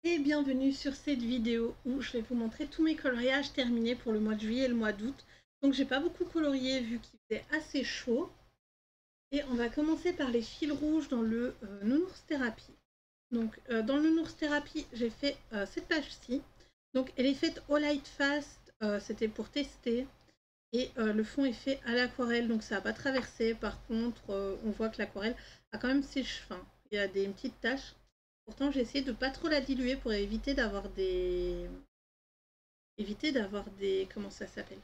Et bienvenue sur cette vidéo où je vais vous montrer tous mes coloriages terminés pour le mois de juillet et le mois d'août. Donc j'ai pas beaucoup colorié vu qu'il faisait assez chaud. Et on va commencer par les fils rouges dans le Nounours Thérapie. Donc dans le Nounours Thérapie, j'ai fait cette page-ci. Donc elle est faite au light fast, c'était pour tester. Et le fond est fait à l'aquarelle, donc ça n'a pas traversé. Par contre, on voit que l'aquarelle a quand même ses cheveux. Il y a des petites taches. Pourtant, j'ai essayé de pas trop la diluer pour éviter d'avoir des... Comment ça s'appelle?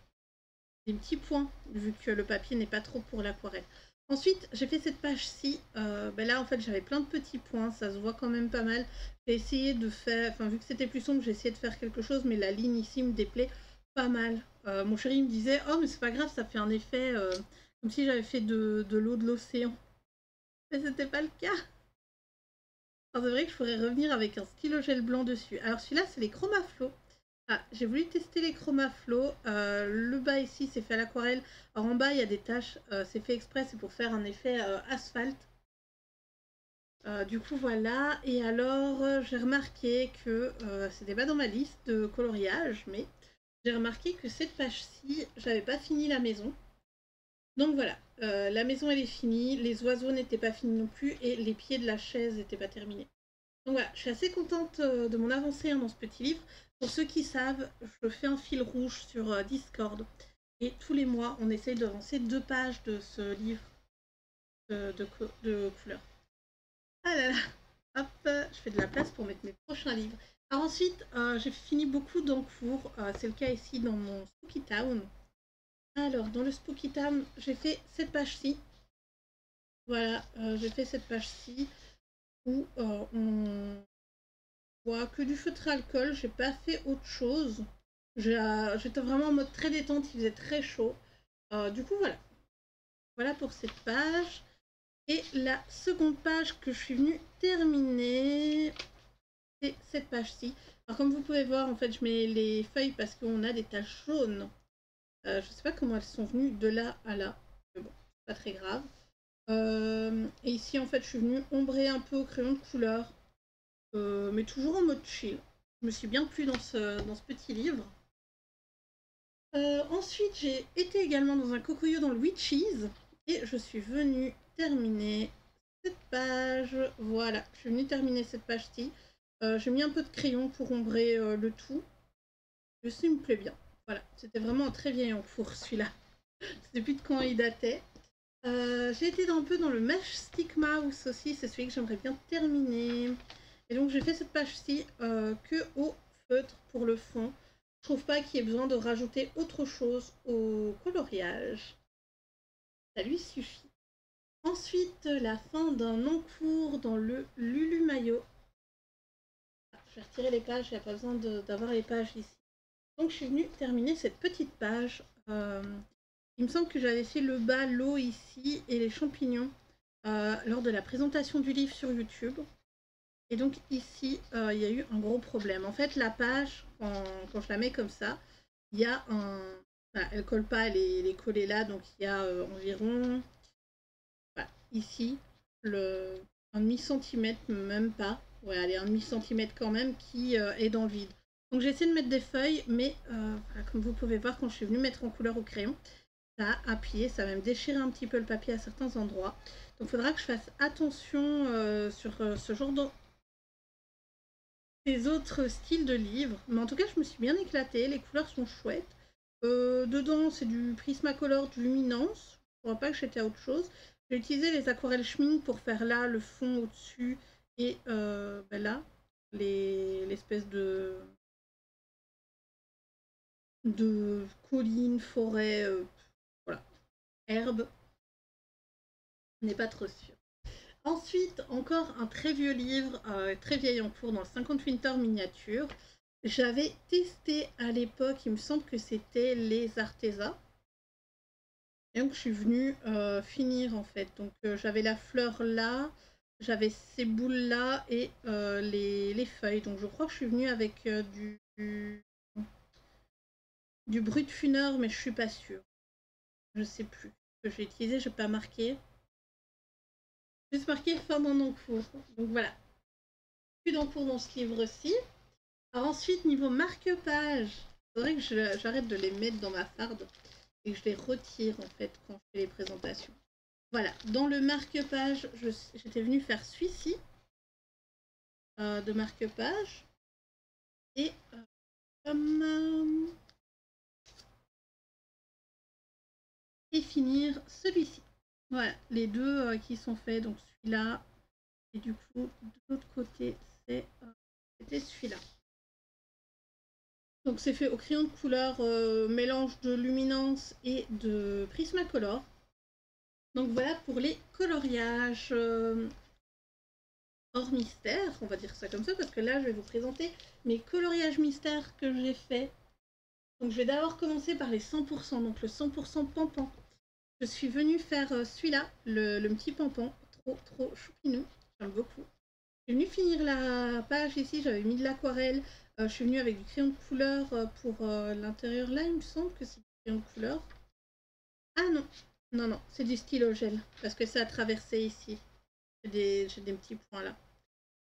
Des petits points, vu que le papier n'est pas trop pour l'aquarelle. Ensuite, j'ai fait cette page-ci. Là, en fait, j'avais plein de petits points. Ça se voit quand même pas mal. J'ai essayé de faire... Enfin, vu que c'était plus sombre, j'ai essayé de faire quelque chose. Mais la ligne ici me déplaît pas mal. Mon chéri me disait « Oh, mais c'est pas grave, ça fait un effet comme si j'avais fait de l'eau de l'océan. » Mais c'était pas le cas. Alors, c'est vrai que je pourrais revenir avec un stylo gel blanc dessus. Alors, celui-là, c'est les Chromaflow. Ah, j'ai voulu tester les Chromaflow. Le bas ici, c'est fait à l'aquarelle. Alors, en bas, il y a des taches. C'est fait exprès, c'est pour faire un effet asphalte. Du coup, voilà. Et alors, j'ai remarqué que c'était pas dans ma liste de coloriage, mais j'ai remarqué que cette page-ci, j'avais pas fini la maison. Donc voilà, la maison elle est finie, les oiseaux n'étaient pas finis non plus et les pieds de la chaise n'étaient pas terminés. Donc voilà, je suis assez contente de mon avancée dans ce petit livre. Pour ceux qui savent, je fais un fil rouge sur Discord et tous les mois on essaye d'avancer 2 pages de ce livre de couleurs. Ah là là, hop, je fais de la place pour mettre mes prochains livres. Alors ensuite, j'ai fini beaucoup d'encours, c'est le cas ici dans mon Spooky Town. Alors, dans le Spooky Town, j'ai fait cette page-ci. Voilà, j'ai fait cette page-ci où on voit que du feutre à alcool. J'ai pas fait autre chose. J'étais vraiment en mode très détente, il faisait très chaud. Du coup, voilà. Voilà pour cette page. Et la seconde page que je suis venue terminer, c'est cette page-ci. Alors, comme vous pouvez voir, en fait, je mets les feuilles parce qu'on a des taches jaunes. Je sais pas comment elles sont venues de là à là. Mais bon, pas très grave. Et ici, en fait, je suis venue ombrer un peu au crayon de couleur, mais toujours en mode chill. Je me suis bien plu dans ce petit livre. Ensuite, j'ai été également dans un cocoyo dans le Witches, et je suis venue terminer cette page. Voilà, je suis venue terminer cette page-ci. J'ai mis un peu de crayon pour ombrer le tout. Il me plaît bien. Voilà, c'était vraiment un très vieil enfour celui-là. Depuis de quand il datait. J'ai été un peu dans le Mesh Stick Mouse aussi, c'est celui que j'aimerais bien terminer. Et donc j'ai fait cette page-ci que au feutre pour le fond. Je trouve pas qu'il y ait besoin de rajouter autre chose au coloriage. Ça lui suffit. Ensuite, la fin d'un encours dans le Lulu Mayo. Je vais retirer les pages, il n'y a pas besoin d'avoir les pages ici. Donc je suis venue terminer cette petite page. Il me semble que j'avais fait le bas, l'eau ici et les champignons lors de la présentation du livre sur YouTube. Et donc ici, il y a eu un gros problème. En fait, la page, quand je la mets comme ça, il y a un... Voilà, elle colle pas, elle est collée là, donc il y a environ... Voilà, ici, un demi-centimètre, même pas. Ouais, allez, un demi-centimètre quand même, qui est dans le vide. Donc j'ai essayé de mettre des feuilles, mais voilà, comme vous pouvez voir, quand je suis venue mettre en couleur au crayon, ça a appuyé, ça va même déchirer un petit peu le papier à certains endroits. Donc il faudra que je fasse attention sur ce genre de... Ces autres styles de livres. Mais en tout cas, je me suis bien éclatée, les couleurs sont chouettes. Dedans, c'est du Prismacolor, du Luminance. Je ne crois pas que j'étais à autre chose. J'ai utilisé les aquarelles Schmink pour faire là le fond au-dessus et là, l'espèce de collines, forêt, voilà, herbe. On n'est pas trop sûr. Ensuite, encore un très vieux livre, très vieil en cours, dans le 50 Winter miniature. J'avais testé à l'époque, il me semble que c'était les Arteza. Et donc je suis venue finir en fait. Donc j'avais la fleur là, j'avais ces boules là et les feuilles. Donc je crois que je suis venue avec du brut funeur, mais je suis pas sûre. Je sais plus. Ce que j'ai utilisé, je n'ai pas marqué. Juste marqué fin d'un encours. Donc voilà. plus d'encours dans ce livre-ci. Alors ensuite, niveau marque-page, il faudrait que j'arrête de les mettre dans ma farde et que je les retire en fait quand je fais les présentations. Voilà, dans le marque-page, j'étais venue faire celui-ci de marque-page et et finir celui-ci. Voilà, les deux qui sont faits, donc celui-là et du coup de l'autre côté c'était celui-là. Donc c'est fait au crayon de couleur mélange de luminance et de Prismacolor. Donc voilà pour les coloriages hors mystère, on va dire ça comme ça, parce que là je vais vous présenter mes coloriages mystères que j'ai fait. Donc je vais d'abord commencer par les 100%, donc le 100% pampan. Je suis venue faire celui-là, le petit pampan, trop choupinou, j'aime beaucoup. Je suis venue finir la page ici, j'avais mis de l'aquarelle, je suis venue avec du crayon de couleur pour l'intérieur là, il me semble que c'est du crayon de couleur. Ah non, non, c'est du stylo gel, parce que ça a traversé ici. J'ai des petits points là,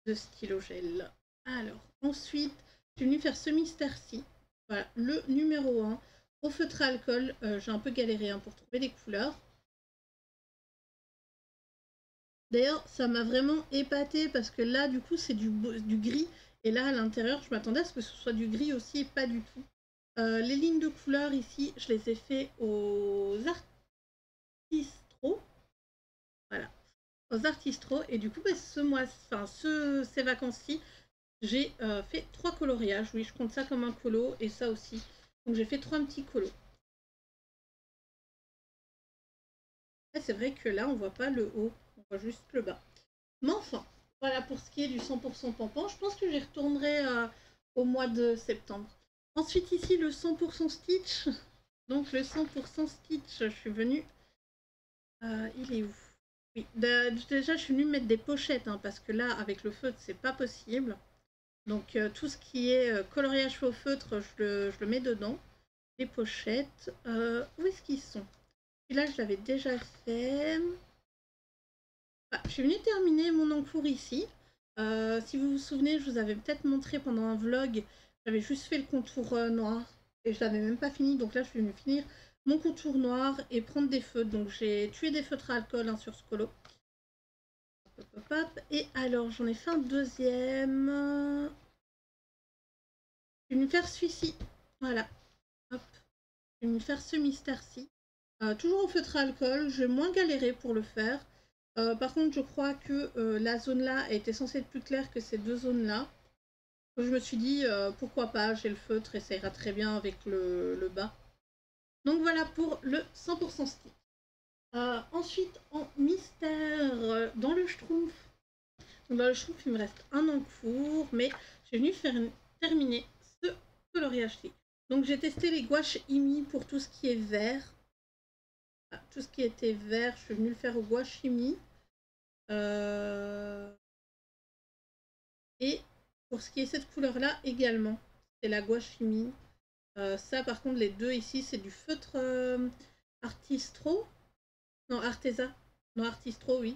de stylo gel. Alors, ensuite, je suis venue faire ce mystère-ci. Voilà, le numéro 1, au feutre à alcool. J'ai un peu galéré pour trouver les couleurs. D'ailleurs, ça m'a vraiment épaté parce que là, du coup, c'est du gris. Et là, à l'intérieur, je m'attendais à ce que ce soit du gris aussi, et pas du tout. Les lignes de couleurs ici, je les ai fait aux Artistro. Voilà, aux Artistro. Et du coup, ces vacances-ci, j'ai fait 3 coloriages. Oui, je compte ça comme un colo et ça aussi. Donc j'ai fait 3 petits colos. C'est vrai que là, on voit pas le haut, on voit juste le bas. Mais enfin, voilà pour ce qui est du 100% pampan. Je pense que j'y retournerai au mois de septembre. Ensuite ici, le 100% Stitch. Donc le 100% Stitch, je suis venue... il est où? Oui, déjà je suis venue mettre des pochettes, parce que là, avec le feutre, c'est pas possible. Donc tout ce qui est coloriage au feutre, je le mets dedans. Les pochettes, où est-ce qu'ils sont? Là, je l'avais déjà fait. Je suis venue terminer mon encours ici. Si vous vous souvenez, je vous avais peut-être montré pendant un vlog, j'avais juste fait le contour noir et je l'avais même pas fini. Donc là, je suis venue finir mon contour noir et prendre des feutres. Donc j'ai tué des feutres à alcool sur ce colo. Et alors, j'en ai fait un deuxième. Je vais venue faire celui-ci. Voilà. Hop. Je vais venue faire ce mystère-ci. Toujours au feutre à alcool. Je vais moins galérer pour le faire. Par contre, je crois que la zone là était censée être plus claire que ces deux zones là. Donc, je me suis dit pourquoi pas, j'ai le feutre et ça ira très bien avec le bas. Donc voilà pour le 100% style. Ensuite, en mystère, dans le Schtroumpf. Donc, dans le Schtroumpf, il me reste un encours, mais je suis venue terminer ce coloriage-ci. Donc j'ai testé les gouaches Imi pour tout ce qui est vert. Tout ce qui était vert, je suis venue le faire au gouache Imi. Et pour ce qui est cette couleur-là également, c'est la gouache Imi. Ça, par contre, les deux ici, c'est du feutre Artistro. Non, Arteza. Non, Artistro, oui.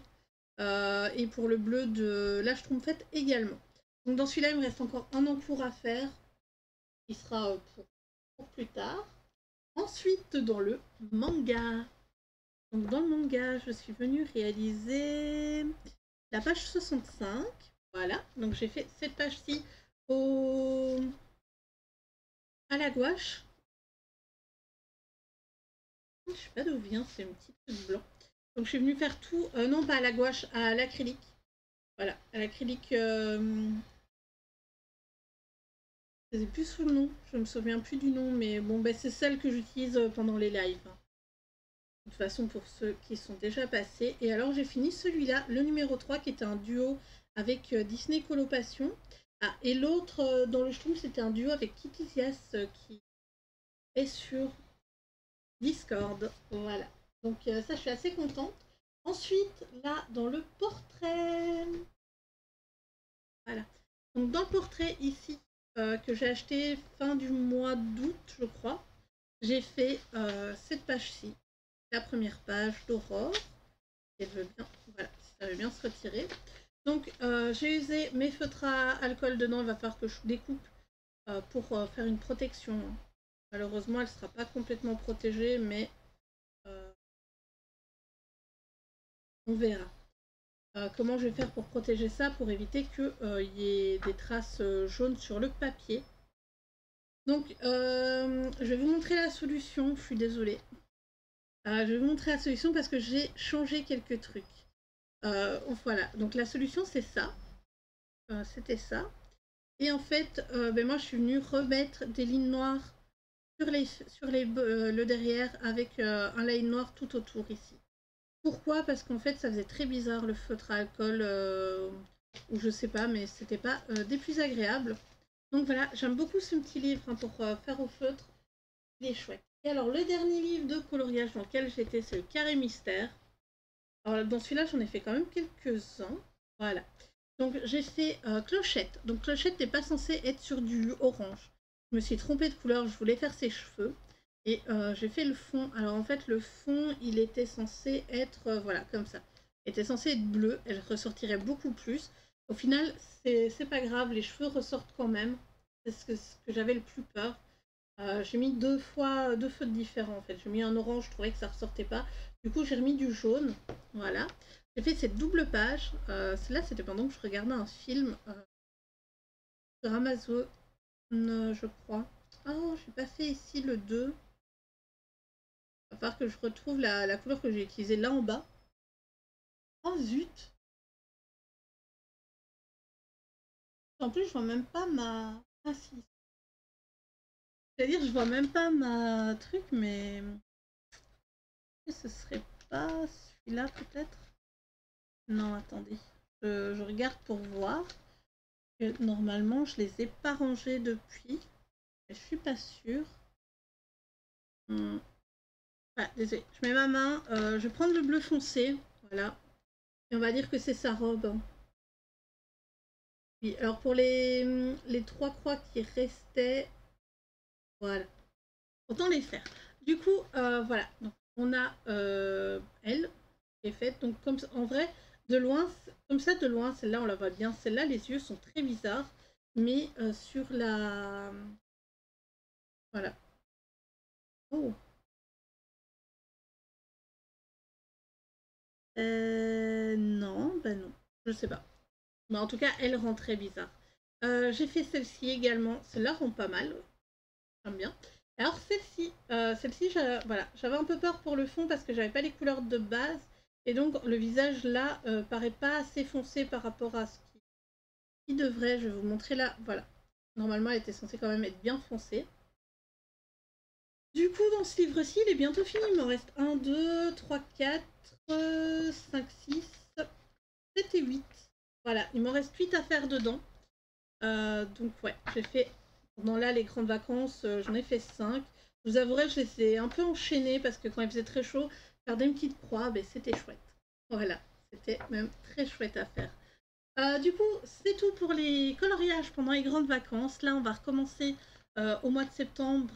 Et pour le bleu de la Schtroumpfette également. Donc dans celui-là, il me reste encore un encours à faire. Il sera pour plus tard. Ensuite, dans le manga. Donc dans le manga, je suis venue réaliser la page 65. Voilà, donc j'ai fait cette page-ci à la gouache. Je sais pas d'où vient, c'est un petit truc blanc. Donc je suis venue faire tout, non pas à la gouache, à l'acrylique. Voilà, à l'acrylique. Je ne sais plus sous le nom, je me souviens plus du nom, mais bon, c'est celle que j'utilise pendant les lives. De toute façon, pour ceux qui sont déjà passés. Et alors, j'ai fini celui-là, le numéro 3, qui était un duo avec Disney Coloration. Ah, et l'autre, dans le Schtroumpf, c'était un duo avec Kittysias qui est sur Discord. Voilà. Donc, ça, je suis assez contente. Ensuite, là, dans le portrait. Voilà. Donc, dans le portrait, ici, que j'ai acheté fin du mois d'août, je crois, j'ai fait cette page-ci. La première page d'Aurore. Elle veut bien, voilà, ça veut bien se retirer. Donc j'ai usé mes feutres à alcool dedans, il va falloir que je découpe pour faire une protection. Malheureusement elle ne sera pas complètement protégée, mais on verra. Comment je vais faire pour protéger ça, pour éviter qu'il y ait des traces jaunes sur le papier. Donc je vais vous montrer la solution, je suis désolée. Je vais vous montrer la solution parce que j'ai changé quelques trucs. Voilà, donc la solution c'est ça. C'était ça. Et en fait, moi je suis venue remettre des lignes noires sur le derrière avec un line noir tout autour ici. Pourquoi? Parce qu'en fait ça faisait très bizarre le feutre à alcool, ou je sais pas, mais c'était pas des plus agréables. Donc voilà, j'aime beaucoup ce petit livre hein, pour faire au feutre, il est chouette. Et alors le dernier livre de coloriage dans lequel j'étais, c'est le Carré Mystère. Alors, dans celui-là j'en ai fait quand même quelques-uns. Voilà. Donc j'ai fait Clochette. Donc Clochette n'est pas censée être sur du orange. Je me suis trompée de couleur, je voulais faire ses cheveux. Et j'ai fait le fond. Alors en fait le fond il était censé être voilà comme ça. Il était censé être bleu, elle ressortirait beaucoup plus. Au final c'est pas grave, les cheveux ressortent quand même. C'est ce que j'avais le plus peur. J'ai mis deux feutres différents en fait. J'ai mis un orange, je trouvais que ça ressortait pas. Du coup j'ai remis du jaune. Voilà. J'ai fait cette double page. Celle-là, c'était pendant que je regardais un film sur Amazon, je crois. Oh, j'ai pas fait ici le 2. Il va falloir que je retrouve la couleur que j'ai utilisée là en bas. Oh zut! En plus, je vois même pas ma... Ah si. C'est-à-dire, je vois même pas ma truc, mais... Ce serait pas celui-là peut-être? Non, attendez. Je regarde pour voir. Normalement, je les ai pas rangés depuis. Mais je suis pas sûre. Ah, désolé, je mets ma main, je vais prendre le bleu foncé, voilà. Et on va dire que c'est sa robe. Oui, alors pour les trois croix qui restaient, voilà. Autant les faire. Du coup, voilà. Donc, on a elle qui est faite. Donc comme en vrai, de loin, comme ça de loin, celle-là on la voit bien. Celle-là, les yeux sont très bizarres. Mais sur la... Voilà. Oh. Non, bah non. Je sais pas. Mais en tout cas, elle rend très bizarre. J'ai fait celle-ci également. Celle-là rend pas mal. J'aime bien. Alors celle-ci, voilà, j'avais un peu peur pour le fond parce que j'avais pas les couleurs de base. Et donc le visage là paraît pas assez foncé par rapport à ce qui devrait. Je vais vous montrer là. Voilà. Normalement, elle était censée quand même être bien foncée. Du coup, dans ce livre-ci, il est bientôt fini. Il m'en reste 1, 2, 3, 4, 5, 6, 7 et 8. Voilà, il m'en reste 8 à faire dedans. Donc ouais, j'ai fait pendant là les grandes vacances, j'en ai fait 5. Je vous avouerai que je les ai un peu enchaînés parce que quand il faisait très chaud, faire des petites croix, ben, c'était chouette. Voilà, c'était même très chouette à faire. Du coup, c'est tout pour les coloriages pendant les grandes vacances. Là, on va recommencer au mois de septembre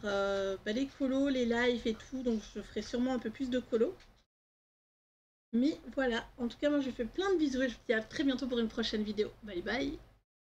les colos, les lives et tout. Donc, je ferai sûrement un peu plus de colos. Mais voilà, en tout cas, moi, j'ai fait plein de bisous et je vous dis à très bientôt pour une prochaine vidéo. Bye bye!